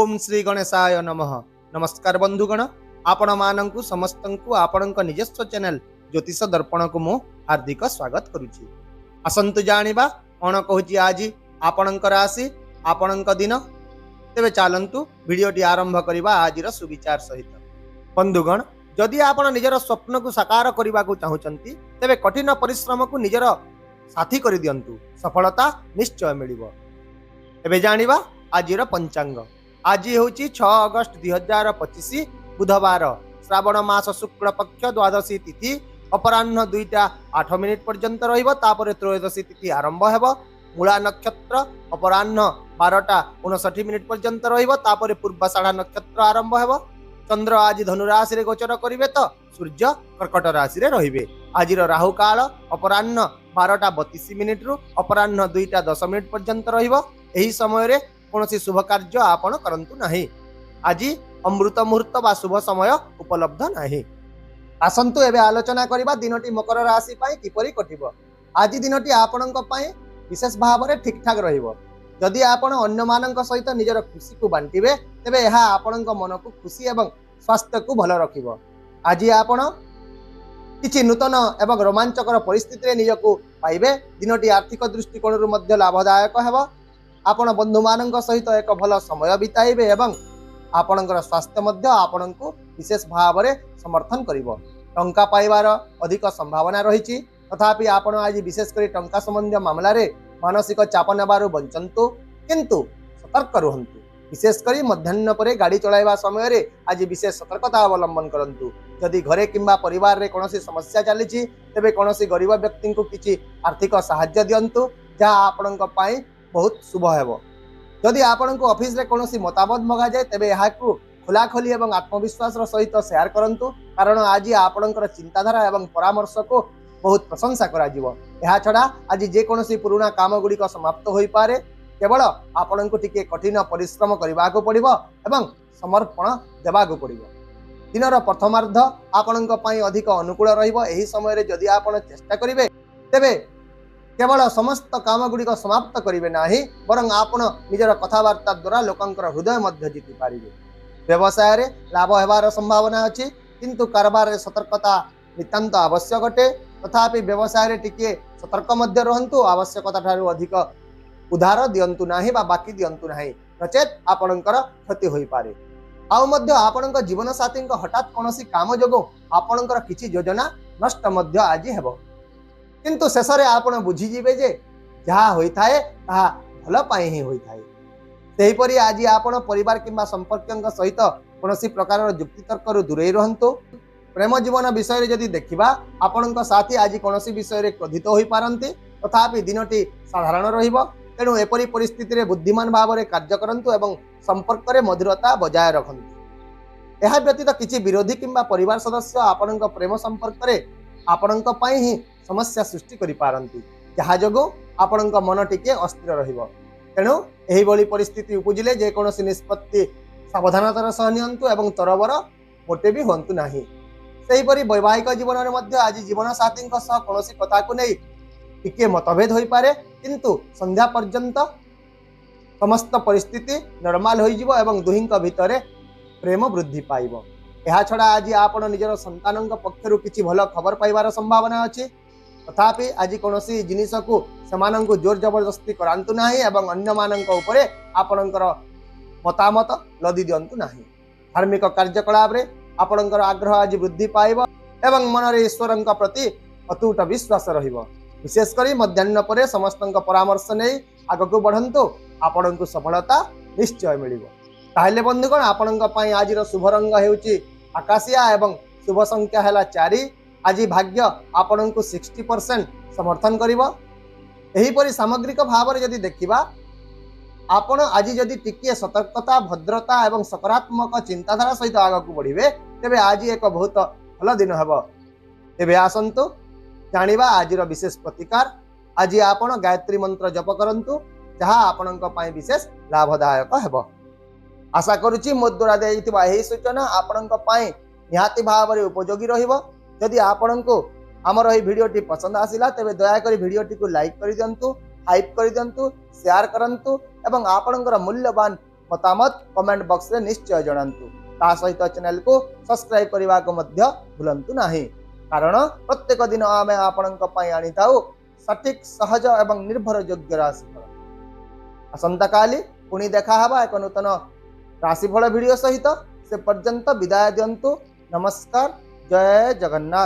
ओम श्री गणेशाय नमः। नमस्कार बंधुगण, आपण मानंकु समस्तंकु आपणक निजस्व चैनल ज्योतिष दर्पण को मु हार्दिक स्वागत करुछि। असंतु जानिबा कोन कहूछि आज आपणक राशि आपणक दिन। तेबे चालंतु वीडियोटी आरंभ करिबा आजिर सुविचार सहित। बंधुगण, जदि आपण निजर स्वप्न को साकार करबा को चाहुचंती तेबे कठिन परिश्रम को निजर साथी करि दियंतु, सफलता निश्चय मिलिबो। एबे जानिबा आजिर पंचांग। आज होची 6 अगस्त 2025 बुधवार, श्रावण मास शुक्ल पक्ष द्वादशी तिथि अपराह्न 2:08 पर्यंत रहिबो। तापर त्रयोदशी तिथि आरंभ हेबो। मूला नक्षत्र अपराह्न 12:59 पर्यंत रहिबो। तापर पूर्वाषाढ़ा नक्षत्र आरंभ हेबो। चंद्र आज धनु राशि रे गोचर करिवे तो सूर्य कर्कट राशि रे रहिबे। आजिर राहु काल अपराह्न 12:32 रु अपराह्न 2:10 पर्यंत रहिबो। एही समय रे कोनोसी शुभ कार्य आपण करंतु नाही। आज अमृत मुहूर्त बा शुभ समय उपलब्ध नाही। आसंतु एबे आलोचना करिबा दिनटी मकर राशि पई किपरि कटिबो। आज दिनटी आपणक पई विशेष भाव रे ठीक ठाक रहिबो। जदि आपण अन्य मानक सहित निजर खुशी को बांटिबे तेबे एहा आपणक मन को खुशी एवं स्वास्थ्य को भल रखिबो। आज आपण किछि नूतन एवं रोमांचकर परिस्थिति रे निजको पाइबे। दिनटी आर्थिक दृष्टिकोण रु मध्य लाभदायक हेबो। आपण बंधु मानक सहित एक भल समय बिताइबे एवं आपणकर स्वास्थ्य मध्य आपणको विशेष भाव रे समर्थन करिवो। टंका पाइबार अधिक संभावना रहिछि, तथापि आपण आज विशेष करी टंका संबंधी मामला रे मानसिक चाप नेबारु बंचंतु, किंतु सतर्क रहंतु। विशेष करी मध्याह्न परे गाड़ी चलाइबा समय रे आज विशेष सतर्कता अवलंबन करंतु। जदि घरे किंबा परिवार रे कोनोसी समस्या चलीछि तेबे कोनोसी गरीब व्यक्ति को किछि आर्थिक सहायता दियंतु, जहा आपणक पई बहुत शुभ हेबो। जदि आपणको ऑफिस रे कोनोसी मतामत मगा जाय तेबे एहाकु खुलाखोली एवं आत्मविश्वास रो सहित शेयर करंतु, कारण आज आपणकर चिंताधारा एवं परामर्श को बहुत प्रशंसा करा जिवो। एहा छडा आज जे कोनोसी पुराना काम गुडी को समाप्त होई पारे। केवल आपणको टिके कठिन परिश्रम करबा को पड़िबो एवं समर्पण देबा को पड़िबो। दिनर प्रथमार्ध आपणक पई अधिक अनुकूल रहिबो। एही समय रे जदि आपण चेष्टा करिवे तेबे केवल समस्त काम गुडी को समाप्त करिवे नाही, बरं आपण निजर कथावार्ता द्वारा लोकंकर हृदय मध्य जीति पारिबे। व्यवसाय रे लाभ हेबार संभावना अछि, किंतु कारबार रे सतर्कता नितांत आवश्यक अटे। तथापि व्यवसाय रे टिके सतर्क मध्य रहंतु। आवश्यकता ठारू अधिक उधार दियंतु नाही बा बाकी दियंतु नाही, नचेत आपणकर क्षति होई पारे। आउ मध्य आपणक जीवन साथी हठात कोनोसी काम जोगो आपणकर किछि योजना नष्ट मध्य आज हेबो, किंतु शेष रे आपण बुझी जिवे जे जहा होई थाए ताहा भल पाई ही होई थाए। सेही परि आज आपण परिवार किंबा संपर्कक सहित कोनोसी प्रकार जुक्ति तर्क रु दूरे रहंतु। प्रेम जीवन विषय रे जदि देखिबा आपणक साथी आज कोनोसी विषय रे क्रोधित होई पारंती, तथापि दिनटी साधारण रहिबो। तेणु एपरि परिस्थिति रे बुद्धिमान भाव रे कार्य करंतु एवं संपर्क रे मधुरता बजाय रखंतु। एहा व्यतीत किछि विरोधी किंबा परिवार सदस्य आपणक प्रेम संपर्क रे आपणक पई ही समस्या सृष्टि करि पारंती, जहा जोगो आपणक मन टिके अस्थिर रहिबो। तेणु एही बळी परिस्थिति उपजिले जे कोनोसी निष्पत्ति सावधानतार सह नियंतु एवं तरबर मोटे भी होंतु नाही। सेही परि वैवाहिक जीवन रे मध्य आज जीवन साथी सह कोनोसी कथा को नै टिके मतभेद होई पारे, किंतु संध्या पर्यंत समस्त परिस्थिति नॉर्मल होई जिवो एवं दुहिंक भितरे प्रेम वृद्धि पाइबो। एहा छडा आज आपण निजर संतानक पक्षरु किछि भल खबर पाइबार संभावना अछि। तथापि आज कोनोसी जिनिस को समानंकु जोर जबरदस्ती करांतु नाही एवं अन्य मानंक उपरे आपणकर मतामत लदी दियंतु नाही। धार्मिक कार्यकलाप रे आपणकर आग्रह आज वृद्धि पाइबो एवं मन रे ईश्वरंक प्रति अतूट विश्वास रहिबो। विशेष करी मध्याह्न परे समस्तंक परामर्श नै आगकु बढ़ंतु, आपणंकु सफलता निश्चय मिलिबो। ताहले बंधुगण, आपणंक पई आजिर शुभ रंग हेउची आकाशिया एवं शुभ संख्या हैला 4। आज भाग्य आपणंकु 60% समर्थन करिवो। एही परि सामग्रिक भाव रे जदि देखिबा आपण आज जदि टिके सतर्कता भद्रता एवं सकारात्मक चिंताधारा सहित आगकु बढ़िबे तेबे आज एक बहुत भल दिन हेबो। तेबे आसंतु जानिबा आजिर विशेष प्रतिकार। आज आपण गायत्री मंत्र जप करंतु, जहा आपणंक पई विशेष लाभदायक हेबो। आशा करूची मो द्वारा देइथिबा एही सूचना आपणंक पई निहाती भाव रे उपयोगी रहिबो। जदि आपणंको हमर एही वीडियोटी पसंद आसिला तेबे दया करी वीडियोटी को लाइक करि दियंतु, हाइप करि दियंतु, शेयर करंतु एवं आपणकर मूल्यवान मतामत कमेंट बॉक्स रे निश्चय जणांतु ता सहित चैनल को सब्सक्राइब करने को मध्य भूलंतु नाही कारण प्रत्येक दिन आम आपणक पई आनी थाउ सठिक सहज एवं निर्भर योग्य राशिफल। आसंता काली पुणी देखा हवा एक नूतन राशिफल वीडियो सहित से पर्यंत विदाय दियंतु। नमस्कार, जय जगन्नाथ।